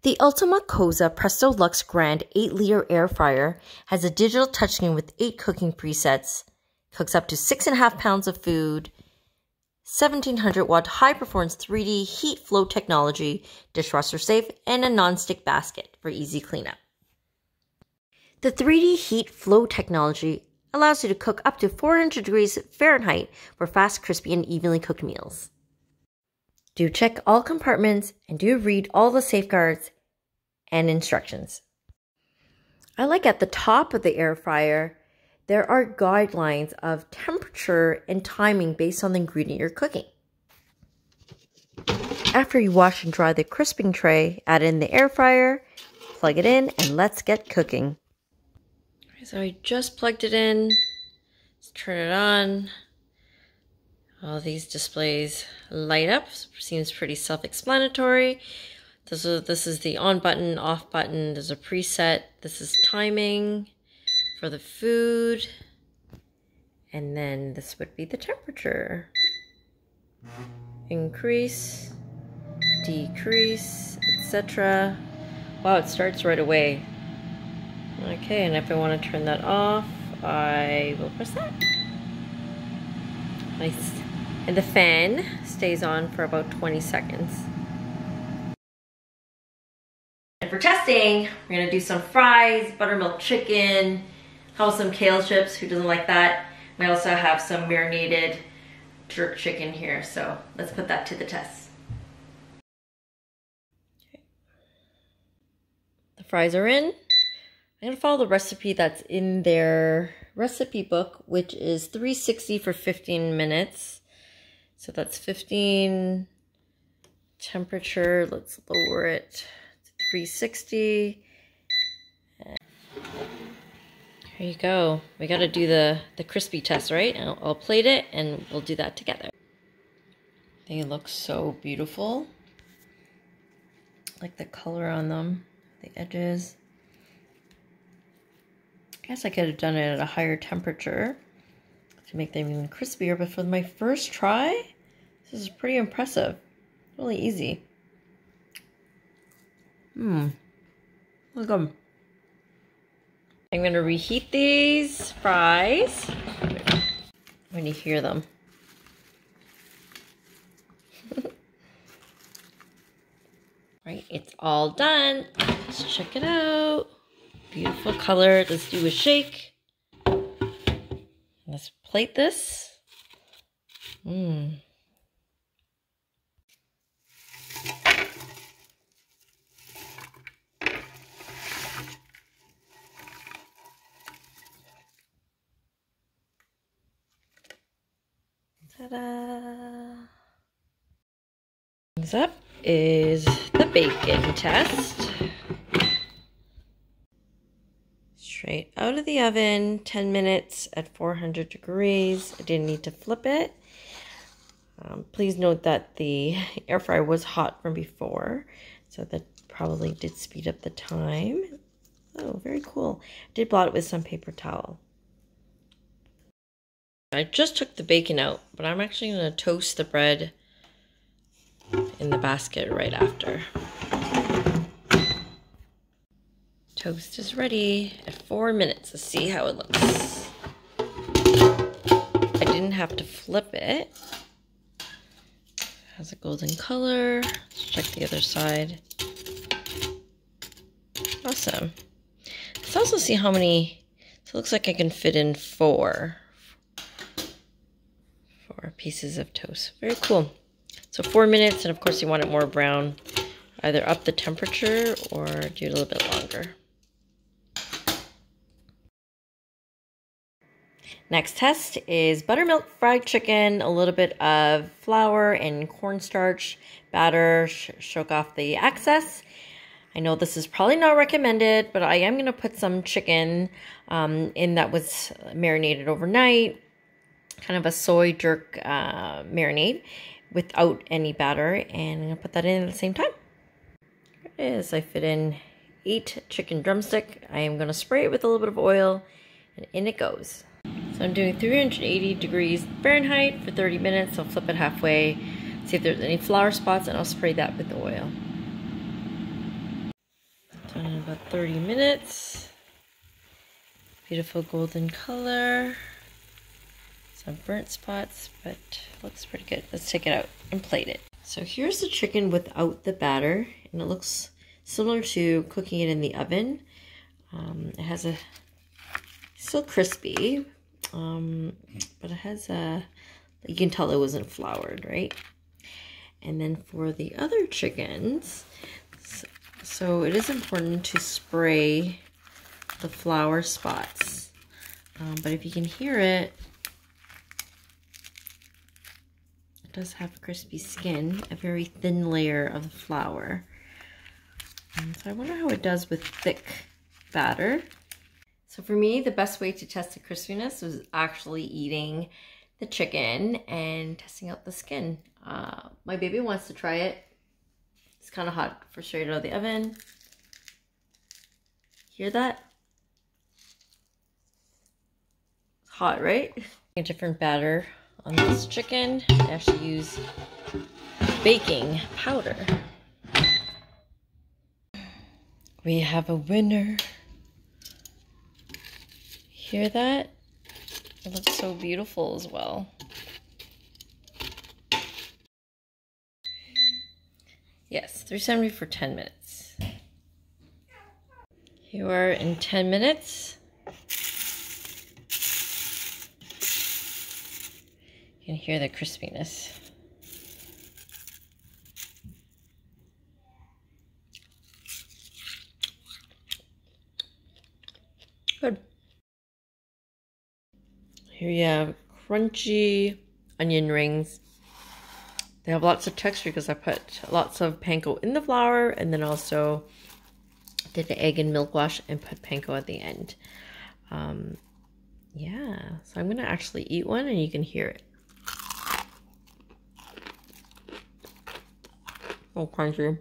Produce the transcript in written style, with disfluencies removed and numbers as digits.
The Ultima Koza Presto Luxe Grand 8-liter air fryer has a digital touchscreen with 8 cooking presets, cooks up to 6.5 pounds of food, 1700-watt high-performance 3D heat flow technology, dishwasher safe, and a non-stick basket for easy cleanup. The 3D heat flow technology allows you to cook up to 400 degrees Fahrenheit for fast, crispy, and evenly cooked meals. Do check all compartments and do read all the safeguards and instructions. I like at the top of the air fryer, there are guidelines of temperature and timing based on the ingredient you're cooking. After you wash and dry the crisping tray, add in the air fryer, plug it in, and let's get cooking. So I just plugged it in. Let's turn it on. All these displays light up. Seems pretty self-explanatory. This is the on button, off button. There's a preset. This is timing for the food. And then this would be the temperature. Increase, decrease, etc. Wow, it starts right away. Okay, and if I want to turn that off, I will press that. Nice. And the fan stays on for about 20 seconds. And for testing, we're gonna do some fries, buttermilk chicken, how about some kale chips, who doesn't like that? We also have some marinated jerk chicken here, so let's put that to the test. Okay. The fries are in. I'm gonna follow the recipe that's in their recipe book, which is 360 for 15 minutes. So that's 15 temperature. Let's lower it to 360. Here you go. We got to do the crispy test, right? I'll plate it and we'll do that together. They look so beautiful. I like the color on them, the edges. I guess I could have done it at a higher temperature to make them even crispier, but for my first try, this is pretty impressive. Really easy. Look at them. I'm gonna reheat these fries when you hear them. Right, it's all done. Let's check it out. Beautiful color. Let's do a shake. Let's plate this. Ta-da! Next up is the bacon test. Straight out of the oven, 10 minutes at 400 degrees. I didn't need to flip it. Please note that the air fryer was hot from before, so that probably did speed up the time. Oh, very cool. I did blot it with some paper towel. I just took the bacon out, but I'm actually going to toast the bread in the basket right after. Toast is ready at 4 minutes. Let's see how it looks. I didn't have to flip it. It has a golden color. Let's check the other side. Awesome. Let's also see how many. So it looks like I can fit in four pieces of toast. Very cool. So 4 minutes, and of course you want it more brown. Either up the temperature or do it a little bit longer. Next test is buttermilk fried chicken, a little bit of flour and cornstarch batter, choke off the excess. I know this is probably not recommended, but I am going to put some chicken in that was marinated overnight, kind of a soy jerk marinade without any batter, and I'm going to put that in at the same time. Here it is. I fit in 8 chicken drumstick. I am going to spray it with a little bit of oil, and in it goes. So I'm doing 380 degrees Fahrenheit for 30 minutes. I'll flip it halfway, see if there's any flour spots, and I'll spray that with the oil. about 30 minutes. Beautiful golden color. Some burnt spots, but looks pretty good. Let's take it out and plate it. So here's the chicken without the batter, and it looks similar to cooking it in the oven. It has a, still crispy, but it has a, you can tell it wasn't floured, right? And then for the other chickens, so it is important to spray the flour spots. But if you can hear it, it does have crispy skin, a very thin layer of flour. So I wonder how it does with thick batter. So for me, the best way to test the crispiness was actually eating the chicken and testing out the skin. My baby wants to try it. It's kind of hot for straight out of the oven. Hear that? It's hot, right? A different batter on this chicken. I actually use baking powder. We have a winner. Hear that? It looks so beautiful as well. Yes, 370 for 10 minutes. Here we are in 10 minutes. You can hear the crispiness. Good. Here you have crunchy onion rings. They have lots of texture because I put lots of panko in the flour, and then also did the egg and milk wash and put panko at the end. Yeah, so I'm gonna actually eat one and you can hear it. Oh, crunchy.